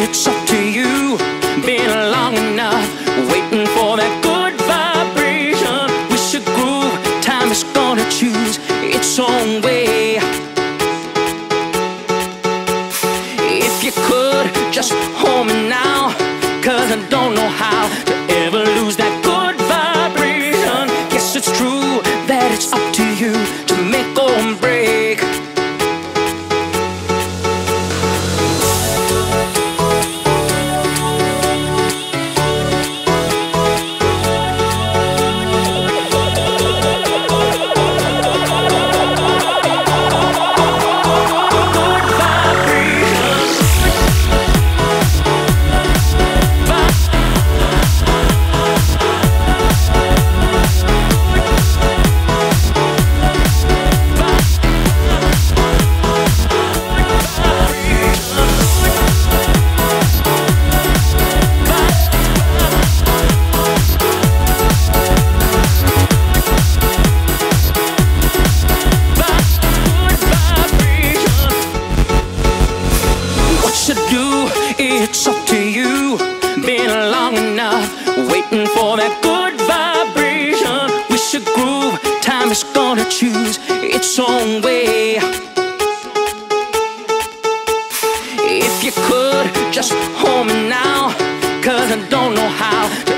it's up to you. Been long enough waiting for that good vibration. We should groove, time is gonna choose its own way. If you could just hold me now, 'cause I don't know how to ever lose that good vibration. Guess it's true that it's up to you to make or break. It's up to you. Been long enough waiting for that good vibration. We should groove, time is gonna choose its own way. If you could just hold me now, 'cause I don't know how to